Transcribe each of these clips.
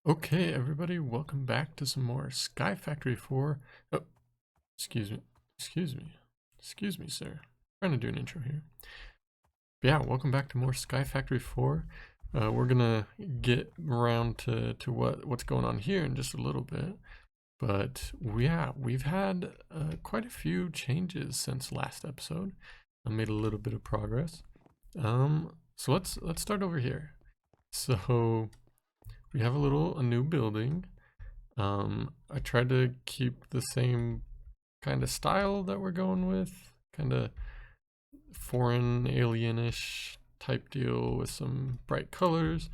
Okay, everybody, welcome back to some more SkyFactory 4. Oh, excuse me, excuse me, sir. I'm trying to do an intro here. But yeah, welcome back to more SkyFactory 4. We're gonna get around to what's going on here in just a little bit. But yeah, we've had quite a few changes since last episode. I made a little bit of progress. So let's start over here. So we have a new building. I tried to keep the same kind of style that we're going with, kind of foreign, alienish type deal with some bright colors,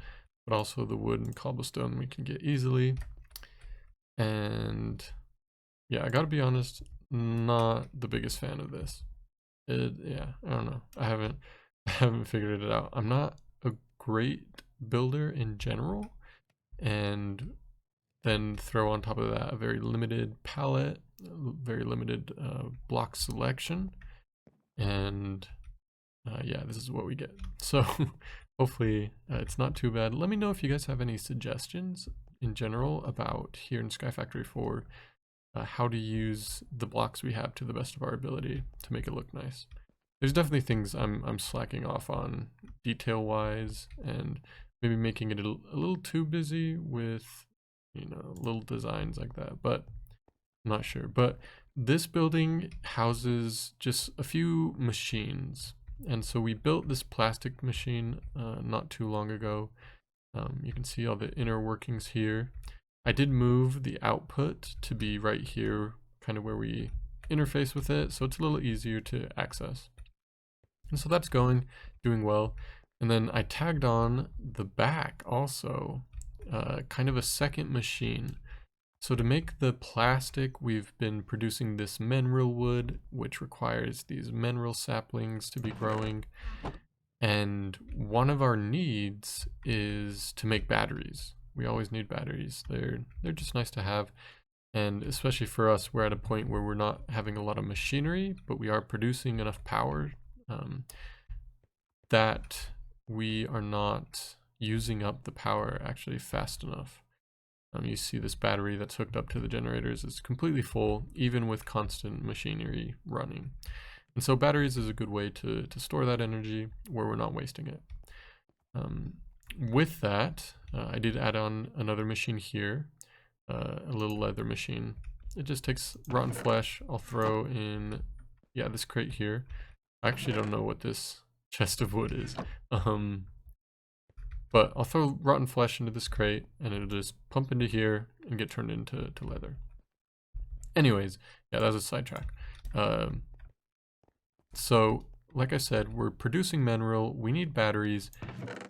but also the wood and cobblestone we can get easily. And yeah, I gotta be honest, not the biggest fan of this. Yeah, I don't know. I haven't figured it out. I'm not a great builder in general, and then throw on top of that a very limited palette, very limited block selection, and yeah, this is what we get. So hopefully it's not too bad. Let me know if you guys have any suggestions in general about here in SkyFactory 4 how to use the blocks we have to the best of our ability to make it look nice. There's definitely things I'm slacking off on detail wise, and maybe making it a little too busy with little designs like that, but I'm not sure. But this building houses just a few machines, and so we built this plastic machine not too long ago. You can see all the inner workings here. I did move the output to be right here, kind of where we interface with it, so it's a little easier to access. And so that's doing well. And then I tagged on the back also, kind of a second machine. So to make the plastic, we've been producing this mineral wood, which requires these mineral saplings to be growing. And one of our needs is to make batteries. We always need batteries. They're just nice to have. And especially for us, we're at a point where we're not having a lot of machinery, but we are producing enough power that we are not using up the power actually fast enough. You see this battery that's hooked up to the generators is completely full, even with constant machinery running. And so batteries is a good way to store that energy where we're not wasting it. With that, I did add on another machine here, a little leather machine. It just takes rotten flesh. I'll throw in, yeah, this crate here. I actually don't know what this chest of wood is. But I'll throw rotten flesh into this crate, and it'll just pump into here and get turned into leather. Anyways, yeah, that was a sidetrack. So, like I said, we're producing mineral. We need batteries.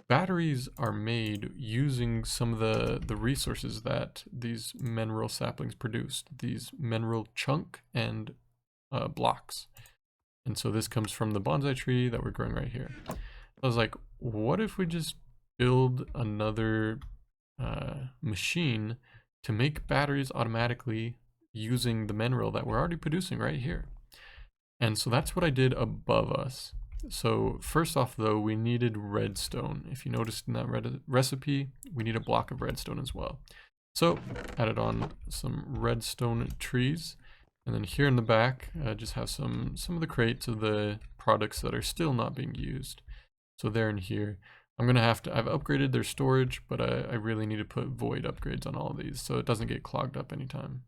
Batteries are made using some of the resources that these mineral saplings produce. These mineral chunk and blocks. And so this comes from the bonsai tree that we're growing right here. I was like, what if we just build another machine to make batteries automatically using the mineral that we're already producing right here? And so that's what I did above us. So first off though, we needed redstone. If you noticed in that recipe, we need a block of redstone as well. So added on some redstone trees. And then here in the back, just have some of the crates of the products that are still not being used. So they're in here. I've upgraded their storage, but I really need to put void upgrades on all of these so it doesn't get clogged up anytime.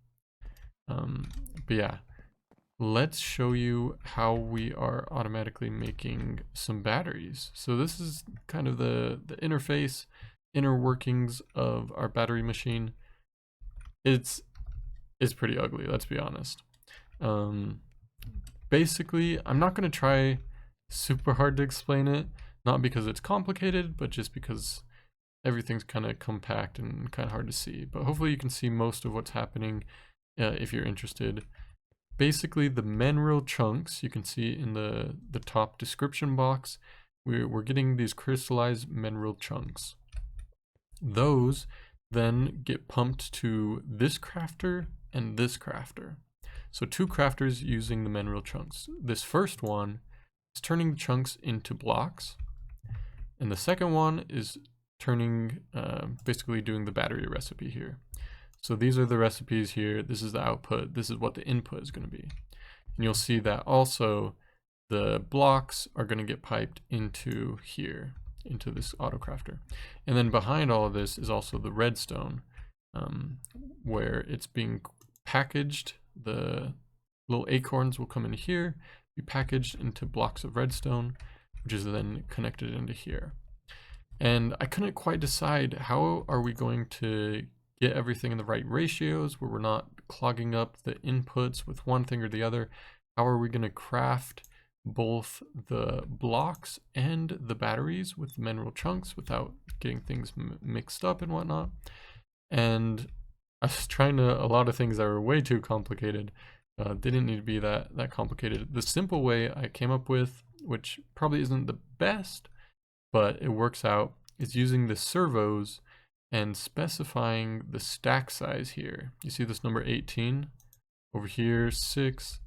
But yeah, let's show you how we are automatically making some batteries. So this is kind of the interface, inner workings of our battery machine. It's pretty ugly, let's be honest. Basically, I'm not going to try super hard to explain it, not because it's complicated, but just because everything's kind of compact and kind of hard to see. But hopefully you can see most of what's happening if you're interested. Basically, the mineral chunks, you can see in the top description box, we're getting these crystallized mineral chunks. Those then get pumped to this crafter and this crafter. So two crafters using the mineral chunks. This first one is turning chunks into blocks, and the second one is turning, basically doing the battery recipe here. So these are the recipes here. This is the output. This is what the input is going to be. And you'll see that also the blocks are going to get piped into here, into this autocrafter. And then behind all of this is also the redstone, where it's being packaged. The little acorns will come in here, be packaged into blocks of redstone, which is then connected into here. And I couldn't quite decide how are we going to get everything in the right ratios where we're not clogging up the inputs with one thing or the other. How are we going to craft both the blocks and the batteries with mineral chunks without getting things mixed up and whatnot? And I was trying a lot of things that were way too complicated. Didn't need to be that complicated. The simple way I came up with, which probably isn't the best, but it works out, is using the servos and specifying the stack size here. You see this number 18? Over here, 6.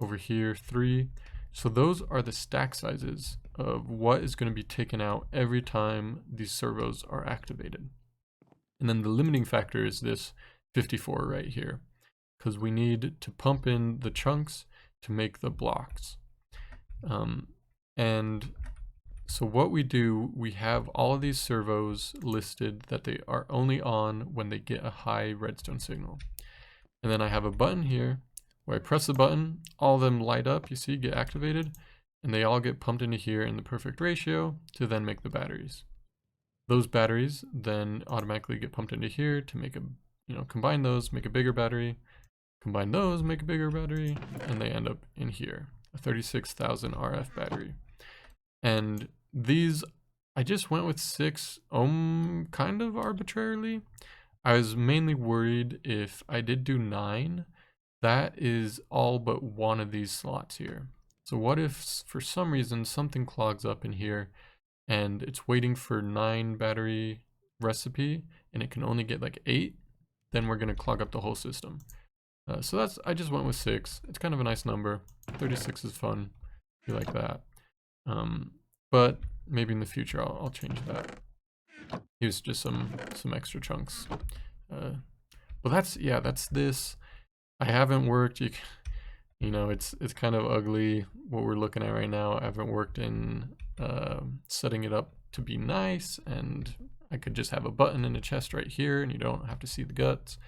Over here, 3. So those are the stack sizes of what is going to be taken out every time these servos are activated. And then the limiting factor is this 54 right here, because we need to pump in the chunks to make the blocks. And so what we do, we have all of these servos listed that they are only on when they get a high redstone signal. And then I have a button here where I press the button, all of them light up, you see, get activated, and they all get pumped into here in the perfect ratio to then make the batteries. Those batteries then automatically get pumped into here to make a, combine those, make a bigger battery, combine those, make a bigger battery, and they end up in here, a 36,000 RF battery. And these, I just went with 6 ohm kind of arbitrarily. I was mainly worried if I did do 9, that is all but one of these slots here. So what if for some reason something clogs up in here and it's waiting for 9 battery recipe and it can only get like 8, then we're going to clog up the whole system. So I just went with 6. It's kind of a nice number. 36 is fun. You like that. But maybe in the future I'll change that. Use just some extra chunks. Well, that's this. I haven't worked. It's kind of ugly what we're looking at right now. I haven't worked in setting it up to be nice, and I could just have a button in a chest right here, and you don't have to see the guts.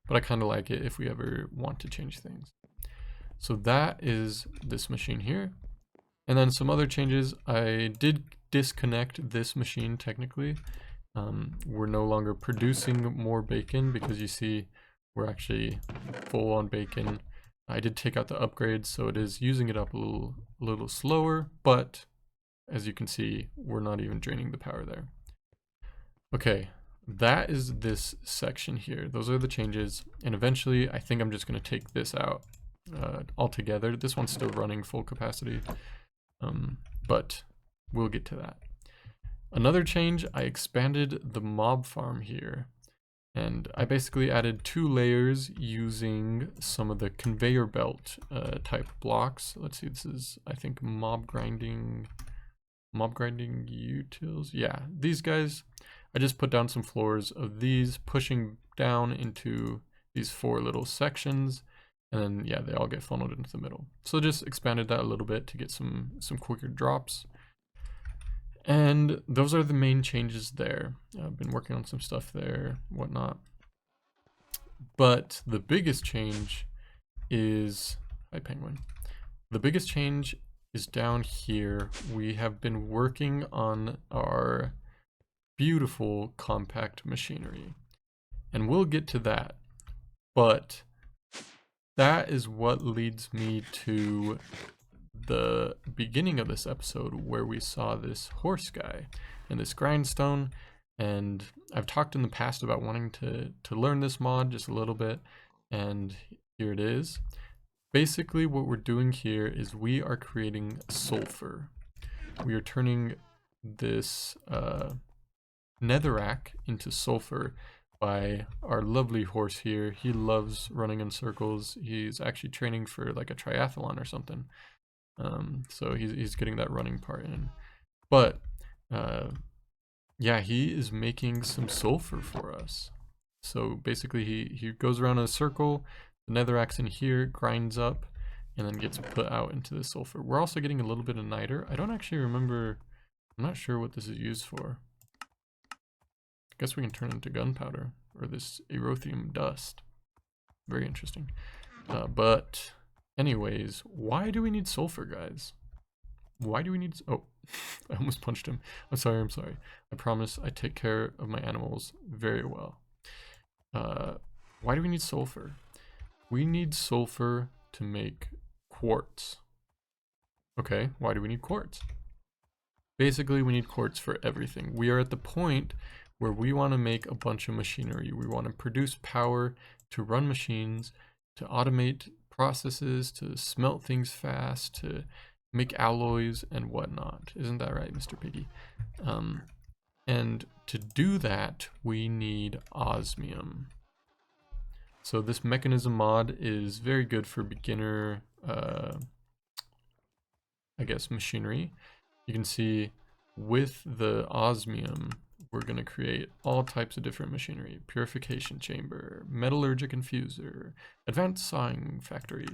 But I kind of like it if we ever want to change things. So that is this machine here. And then some other changes. I did disconnect this machine technically. We're no longer producing more bacon because you see we're actually full on bacon. I did take out the upgrades, so it is using it up a little slower, but as you can see, we're not even draining the power there. Okay, that is this section here. Those are the changes, and eventually I think I'm just going to take this out altogether. This one's still running full capacity, but we'll get to that. Another change, I expanded the mob farm here, and I basically added 2 layers using some of the conveyor belt type blocks. Let's see, this is, I think, mob grinding utils. Yeah, these guys, I just put down some floors of these, pushing down into these 4 little sections, and then yeah, they all get funneled into the middle. So just expanded that a little bit to get some quicker drops. And those are the main changes there. I've been working on some stuff there, whatnot. But the biggest change is, hi Penguin. The biggest change is down here. We have been working on our beautiful compact machinery, and we'll get to that. But that is what leads me to the beginning of this episode where we saw this horse guy and this grindstone. And I've talked in the past about wanting to learn this mod just a little bit, and here it is. Basically what we're doing here is we are creating sulfur. We are turning this netherrack into sulfur by our lovely horse here. He loves running in circles. He's actually training for like a triathlon or something. So he's getting that running part in. But yeah, he is making some sulfur for us. So basically he goes around in a circle, the netherrack's in here, grinds up, and then gets put out into the sulfur. We're also getting a little bit of niter. I don't actually remember, I'm not sure what this is used for. I guess we can turn it into gunpowder, or this erothium dust. Very interesting. But anyways, why do we need sulfur, guys? Why do we need... Oh, I almost punched him. I'm sorry, I'm sorry. I promise I take care of my animals very well. Why do we need sulfur? We need sulfur to make quartz. Okay, why do we need quartz? Basically, we need quartz for everything. We are at the point where we want to make a bunch of machinery. We want to produce power to run machines, to automate processes, to smelt things fast, to make alloys and whatnot. Isn't that right, Mr. Piggy? And to do that, we need osmium. So this mechanism mod is very good for beginner, I guess, machinery. You can see with the osmium, we're going to create all types of different machinery. Purification chamber, metallurgic infuser, advanced sawing factory.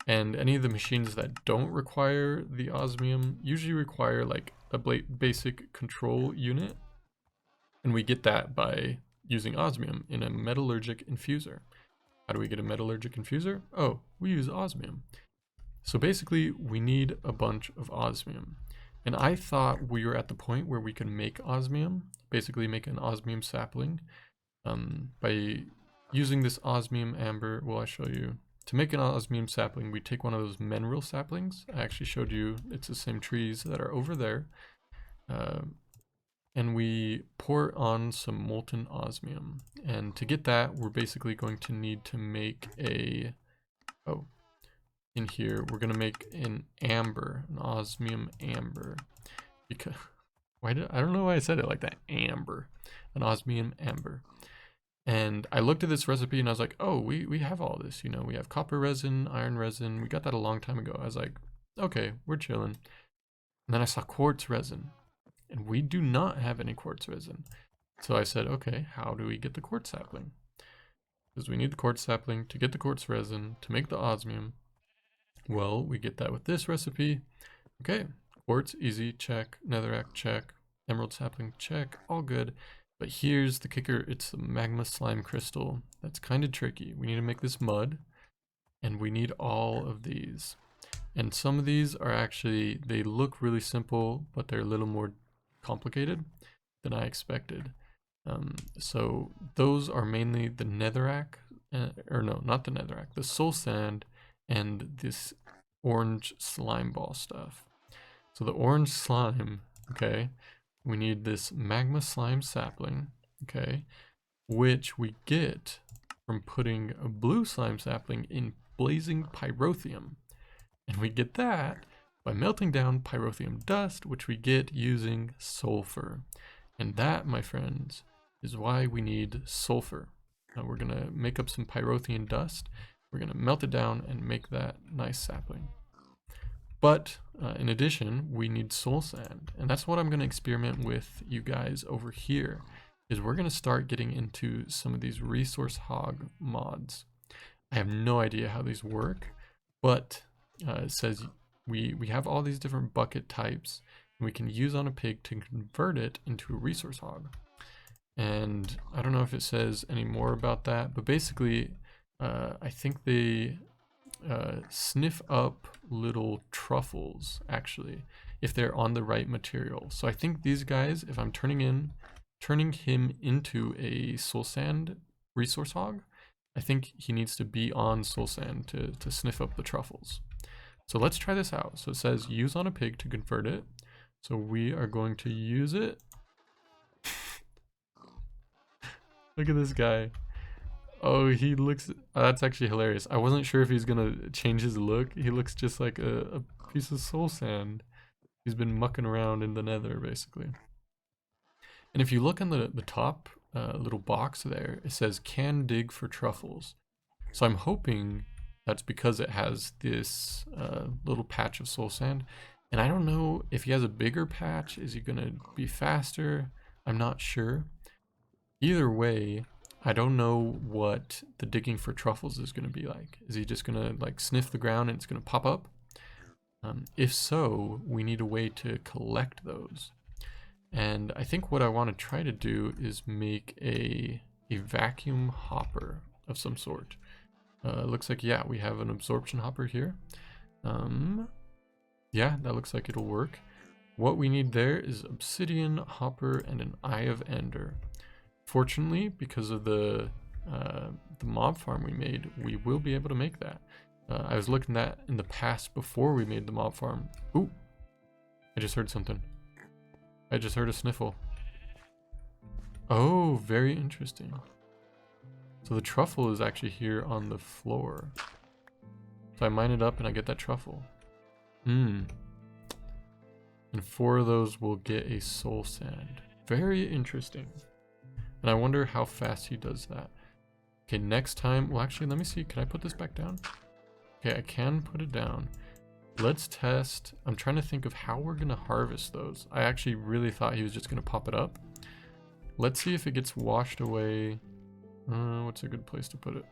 And any of the machines that don't require the osmium usually require like a basic control unit. And we get that by using osmium in a metallurgic infuser. How do we get a metallurgic infuser? Oh, we use osmium. So basically, we need a bunch of osmium. And I thought we were at the point where we could make osmium, basically make an osmium sapling, by using this osmium amber. Well, I show you. To make an osmium sapling, we take one of those mineral saplings. I actually showed you it's the same trees that are over there. And we pour on some molten osmium. And to get that, we're basically going to need to make a, in here, we're going to make an amber, an osmium amber. Because, I don't know why I said it like that, amber, an osmium amber. And I looked at this recipe and I was like, oh, we have all this, you know, we have copper resin, iron resin, we got that a long time ago. I was like, okay, we're chilling. And then I saw quartz resin. And we do not have any quartz resin. So I said, okay, how do we get the quartz sapling? Because we need the quartz sapling to get the quartz resin to make the osmium. Well, we get that with this recipe. Okay, quartz, easy, check. Netherrack, check. Emerald sapling, check. All good. But here's the kicker. It's a magma slime crystal. That's kind of tricky. We need to make this mud. And we need all of these. And some of these are actually, they look really simple, but they're a little more complicated than I expected. So those are mainly the netherrack, or no, not the netherrack, the soul sand and this orange slime ball stuff. So the orange slime, okay, we need this magma slime sapling, okay, which we get from putting a blue slime sapling in blazing pyrotheum. And we get that by melting down pyrotheum dust, which we get using sulfur. And that, my friends, is why we need sulfur. Now we're going to make up some pyrotheum dust. We're going to melt it down and make that nice sapling. But in addition, we need soul sand. And that's what I'm going to experiment with you guys over here, is we're going to start getting into some of these resource hog mods. I have no idea how these work, but it says we have all these different bucket types, and we can use on a pig to convert it into a resource hog. And I don't know if it says any more about that, but basically I think they sniff up little truffles, actually, if they're on the right material. So I think these guys, if I'm turning him into a soul sand resource hog, I think he needs to be on soul sand to sniff up the truffles. So let's try this out. So it says use on a pig to convert it. So we are going to use it. Look at this guy. Oh, he looks, that's actually hilarious. I wasn't sure if he's gonna change his look. He looks just like a piece of soul sand. He's been mucking around in the nether, basically. And if you look on the top little box there, it says can dig for truffles. So I'm hoping that's because it has this little patch of soul sand. And I don't know if he has a bigger patch, is he gonna be faster? I'm not sure. Either way, I don't know what the digging for truffles is going to be like. Is he just going to like sniff the ground and it's going to pop up? If so, we need a way to collect those. And I think what I want to try to do is make a vacuum hopper of some sort. Looks like, yeah, we have an absorption hopper here. Yeah, that looks like it'll work. What we need there is obsidian, hopper, and an eye of ender. Fortunately, because of the mob farm we made, we will be able to make that. I was looking at in the past before we made the mob farm. Ooh, I just heard something. I just heard a sniffle. Oh, very interesting. So the truffle is actually here on the floor. So I mine it up and I get that truffle. And 4 of those will get a soul sand. Very interesting. And I wonder how fast he does that. Okay, next time, well actually, let me see, can I put this back down? Okay, I can put it down. Let's test, I'm trying to think of how we're gonna harvest those. I actually really thought he was just gonna pop it up. Let's see if it gets washed away. What's a good place to put it?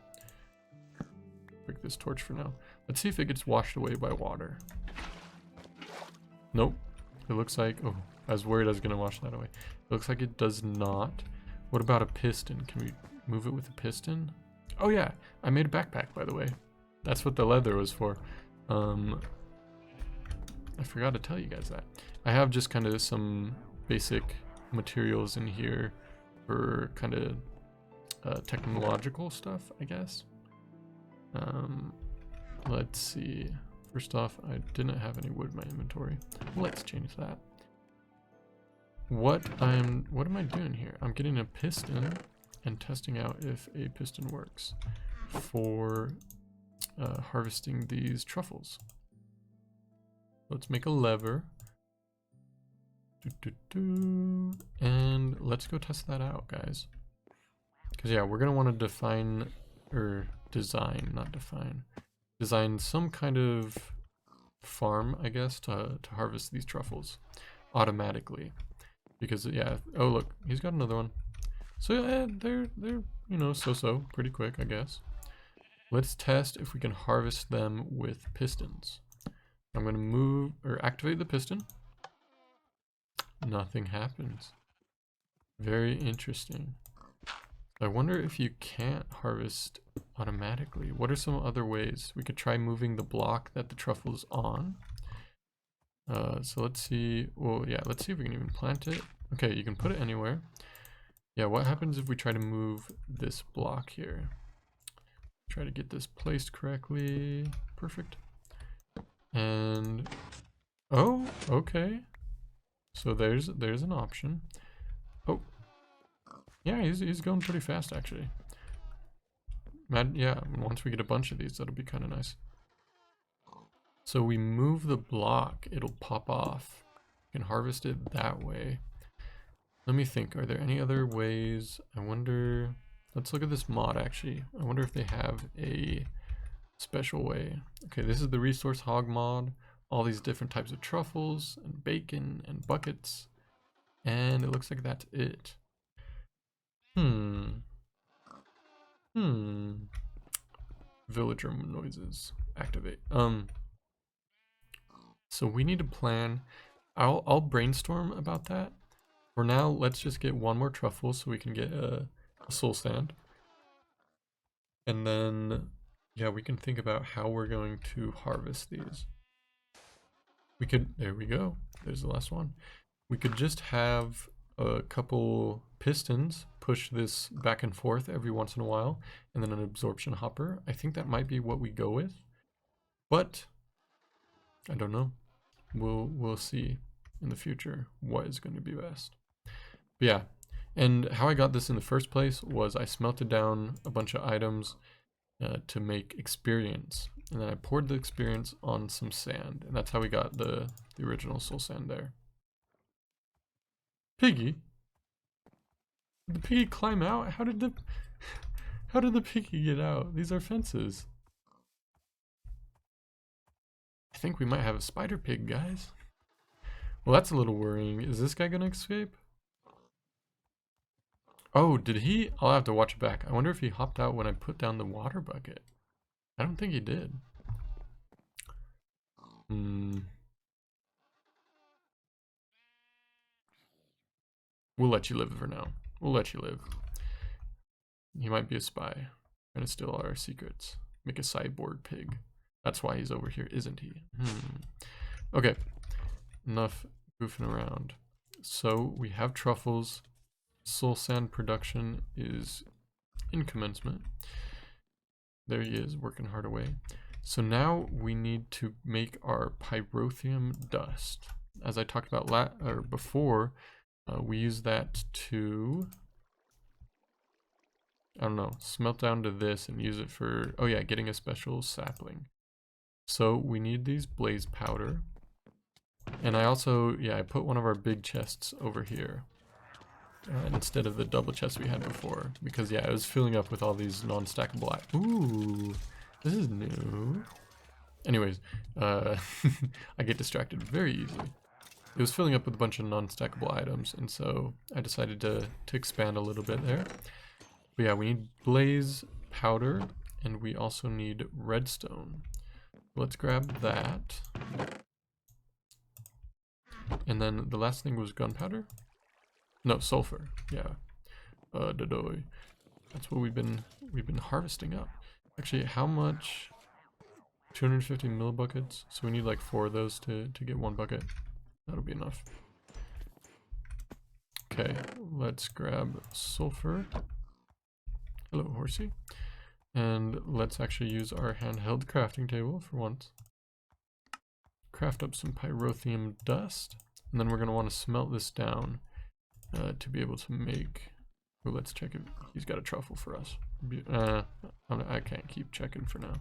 Break this torch for now. Let's see if it gets washed away by water. Nope. It looks like, oh, I was worried I was gonna wash that away. It looks like it does not. What about a piston? Can we move it with a piston? Oh yeah, I made a backpack, by the way. That's what the leather was for. I forgot to tell you guys that. I have just kind of some basic materials in here for kind of technological stuff, I guess. Let's see. First off, I didn't have any wood in my inventory. Let's change that. What am I doing here? I'm getting a piston and testing out if a piston works for harvesting these truffles. Let's make a lever. And let's go test that out, guys. Because yeah, we're gonna want to define or design, not define, design some kind of farm, I guess, to harvest these truffles automatically. Because yeah, oh look, he's got another one. So yeah, they're you know, so pretty quick, I guess. Let's test if we can harvest them with pistons. I'm gonna move or activate the piston. Nothing happens. Very interesting. I wonder if you can't harvest automatically. What are some other ways? We could try moving the block that the truffle is on. So let's see. Well, yeah, let's see if we can even plant it. Okay, you can put it anywhere. Yeah, what happens if we try to move this block here? Try to get this placed correctly. Perfect. And oh, okay. So there's an option. Oh, yeah, he's going pretty fast actually. Yeah, once we get a bunch of these, that'll be kind of nice. So we move the block, it'll pop off. You can harvest it that way. Let me think, are there any other ways? I wonder, let's look at this mod actually. I wonder if they have a special way. Okay, this is the Resource Hog mod. All these different types of truffles and bacon and buckets. And it looks like that's it. Villager noises activate. So we need to plan. I'll brainstorm about that. For now, let's just get one more truffle so we can get a soul sand. And then, yeah, we can think about how we're going to harvest these. We could, there we go. There's the last one. We could just have a couple pistons push this back and forth every once in a while, and then an absorption hopper. I think that might be what we go with, but I don't know. We'll see in the future what is going to be best. But yeah, and how I got this in the first place was I smelted down a bunch of items to make experience, and then I poured the experience on some sand, and that's how we got the original soul sand there. Piggy? Did the piggy climb out? How did the piggy get out? These are fences. I think we might have a spider pig, guys. Well, that's a little worrying. Is this guy gonna escape? Oh, did he? I'll have to watch it back. I wonder if he hopped out when I put down the water bucket. I don't think he did. Hmm. We'll let you live for now. We'll let you live. He might be a spy. Trying to steal our secrets. Make a cyborg pig. That's why he's over here, isn't he? Okay. Enough goofing around. So we have truffles. Soul sand production is in commencement. There he is, working hard away. So now we need to make our pyrotheum dust. As I talked about before, we use that to, I don't know, smelt down to this and use it for, oh yeah, getting a special sapling. So we need these blaze powder. And I also, yeah, I put one of our big chests over here. Instead of the double chest we had before. Because yeah, it was filling up with all these non-stackable Ooh, this is new. Anyways, I get distracted very easily. It was filling up with a bunch of non-stackable items, and so I decided to expand a little bit there. But yeah, we need blaze powder, and we also need redstone. Let's grab that. And then the last thing was gunpowder? No, sulfur. Yeah. That's what we've been harvesting up. Actually, how much? 250 millibuckets. So we need like 4 of those to get 1 bucket. That'll be enough. Okay, let's grab sulfur. Hello, horsey. And let's actually use our handheld crafting table for once. Craft up some pyrotheum dust. And then we're going to want to smelt this down to be able to make... Oh, let's check if he's got a truffle for us. I can't keep checking for now.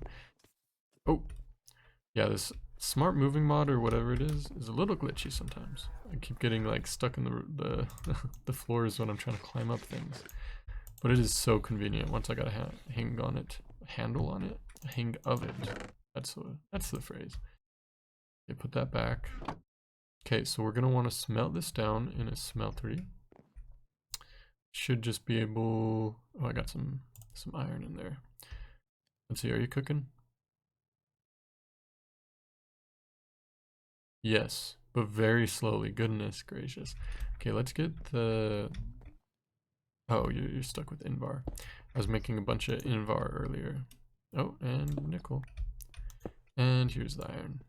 Oh, yeah, this smart moving mod or whatever it is a little glitchy sometimes. I keep getting like stuck in the the floors when I'm trying to climb up things. But it is so convenient once I got a handle on it. Hang of it. That's the phrase. Okay, put that back. Okay, so we're gonna want to smelt this down in a smeltery. Should just be able. Oh, I got some iron in there. Let's see. Are you cooking? Yes, but very slowly. Goodness gracious. Okay, let's get the... Oh, you're stuck with Invar. I was making a bunch of Invar earlier. Oh, and nickel. And here's the iron.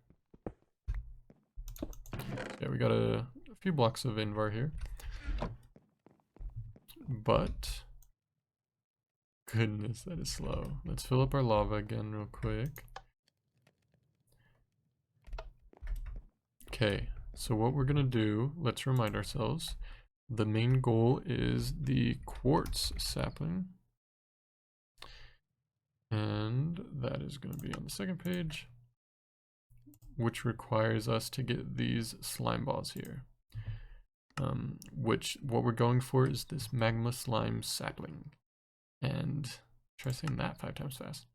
Yeah, we got a few blocks of Invar here. But... Goodness, that is slow. Let's fill up our lava again real quick. Okay, so what we're gonna do, let's remind ourselves, the main goal is the quartz sapling. And that is gonna be on the second page, which requires us to get these slime balls here. What we're going for is this magma slime sapling. And try saying that 5 times fast.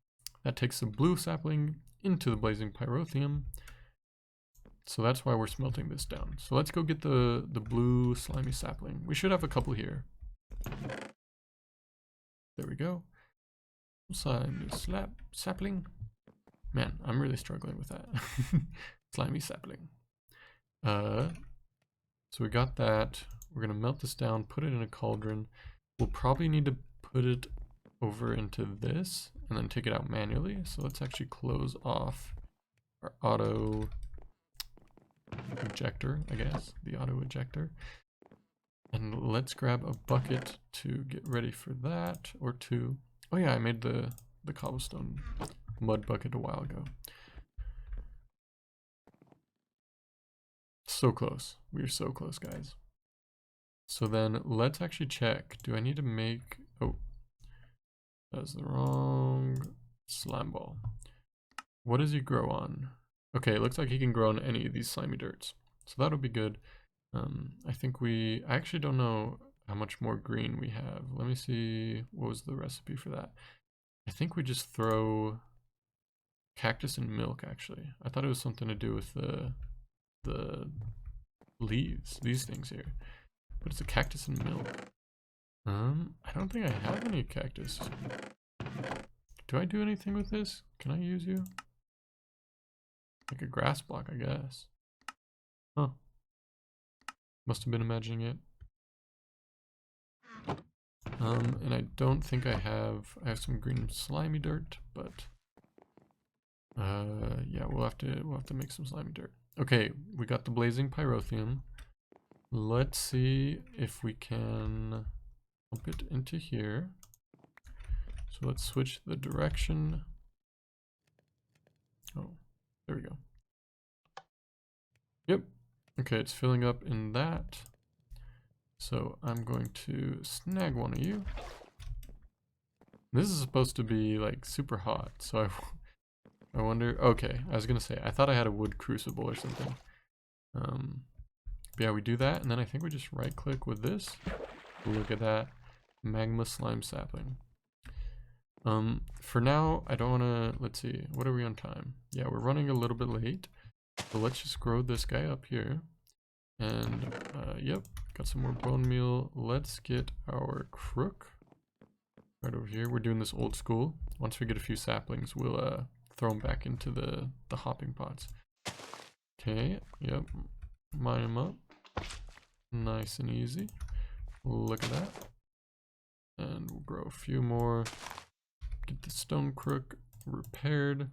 That takes the blue sapling into the blazing pyrotheum. So that's why we're smelting this down. So let's go get the blue slimy sapling. We should have a couple here. There we go. Slimy sapling. Man, I'm really struggling with that. Slimy sapling. So we got that. We're gonna melt this down, put it in a cauldron. We'll probably need to put it over into this and then take it out manually. So let's actually close off our auto ejector, I guess, the auto ejector. And let's grab a bucket to get ready for that, or 2. Oh yeah, I made the cobblestone mud bucket a while ago. So close. We are so close, guys. So then let's actually check. Do I need to make... Oh, that was the wrong slime ball. What does he grow on? Okay, it looks like he can grow on any of these slimy dirts. So that'll be good. I think I actually don't know how much more green we have. Let me see, what was the recipe for that? I think we just throw cactus and milk, actually. I thought it was something to do with the leaves, these things here. But it's a cactus and milk. I don't think I have any cactus. Do I do anything with this? Can I use you? Like a grass block, I guess. Huh. Must have been imagining it. And I don't think I have some green slimy dirt, but yeah, we'll have to make some slimy dirt. Okay, we got the blazing pyrotheum. Let's see if we can pump it into here. So let's switch the direction. Oh, there we go. Yep. Okay, it's filling up in that. So I'm going to snag one of you. This is supposed to be like super hot, so I wonder. Okay, I was gonna say I thought I had a wood crucible or something. But yeah, we do that, and then I think we just right click with this. Look at that, magma slime sapling. For now, I don't wanna. Let's see, what are we on time? Yeah, we're running a little bit late, so let's just grow this guy up here. And yep, got some more bone meal. Let's get our crook right over here. We're doing this old school. Once we get a few saplings, we'll throw them back into the hopping pots. Okay, yep, mine them up. Nice and easy. Look at that. And we'll grow a few more. Get the stone crook repaired.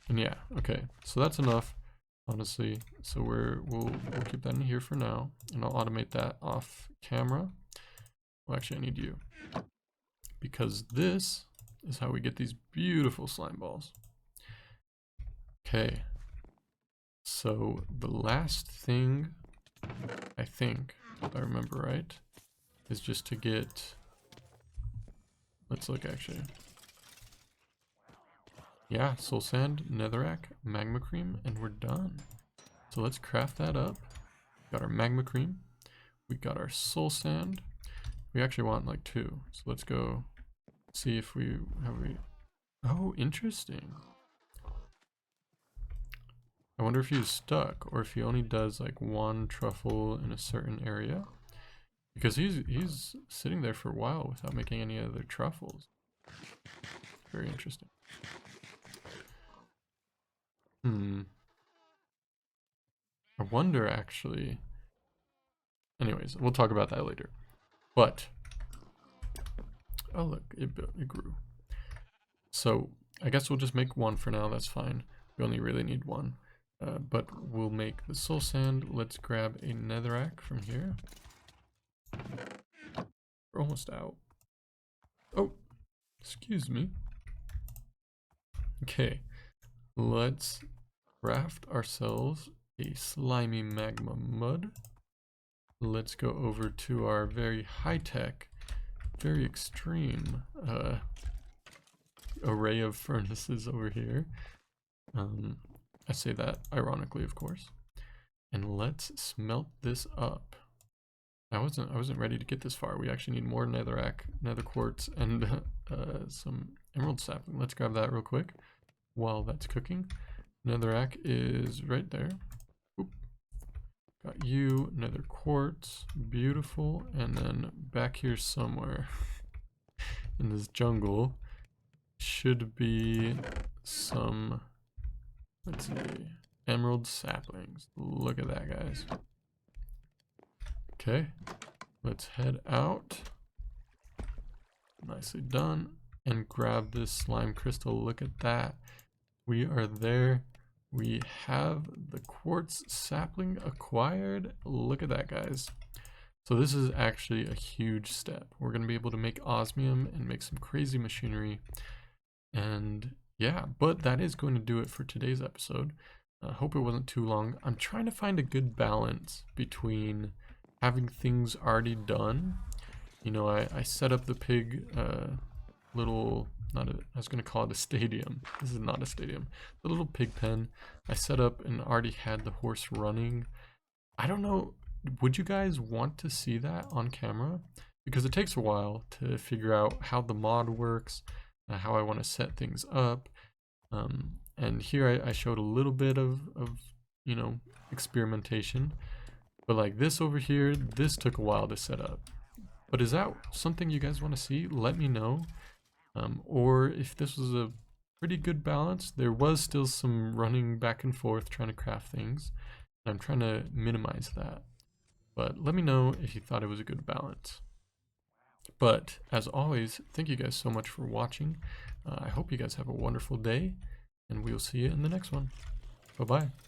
And yeah, okay, so that's enough, honestly. So we'll keep that in here for now, and I'll automate that off camera. Well, actually, I need you, because this is how we get these beautiful slime balls. Okay, so the last thing, I think, if I remember right, is just to get. Let's look actually. Yeah, soul sand, netherrack, magma cream, and we're done. So let's craft that up. Got our magma cream. We got our soul sand. We actually want like 2. So let's go see if we have we. Oh, interesting. I wonder if he's stuck or if he only does like 1 truffle in a certain area. Because he's sitting there for a while without making any other truffles. Very interesting. I wonder actually. Anyways, we'll talk about that later. But oh look, it grew. So I guess we'll just make 1 for now. That's fine. We only really need 1. But we'll make the soul sand. Let's grab a netherrack from here. We're almost out. Oh, excuse me. Okay, let's craft ourselves a slimy magma mud. Let's go over to our very high-tech, very extreme array of furnaces over here. I say that ironically, of course. And let's smelt this up. I wasn't ready to get this far. We actually need more netherrack, nether quartz, and some emerald sapling. Let's grab that real quick while that's cooking. Netherrack is right there. Oop. Got you, nether quartz, beautiful, and then back here somewhere in this jungle should be some, let's see, emerald saplings. Look at that, guys. Okay, let's head out. Nicely done. And grab this slime crystal. Look at that. We are there. We have the quartz sapling acquired. Look at that, guys. So this is actually a huge step. We're going to be able to make osmium and make some crazy machinery. And yeah, but that is going to do it for today's episode. I hope it wasn't too long. I'm trying to find a good balance between having things already done. You know, I set up the pig little, I was going to call it a stadium. This is not a stadium. The little pig pen I set up and already had the horse running. I don't know, would you guys want to see that on camera? Because it takes a while to figure out how the mod works, how I want to set things up. And here I showed a little bit of you know, experimentation. But like this over here, this took a while to set up. But is that something you guys want to see? Let me know. Or if this was a pretty good balance, there was still some running back and forth trying to craft things. I'm trying to minimize that. But let me know if you thought it was a good balance. But as always, thank you guys so much for watching. I hope you guys have a wonderful day, and we will see you in the next one. Bye-bye.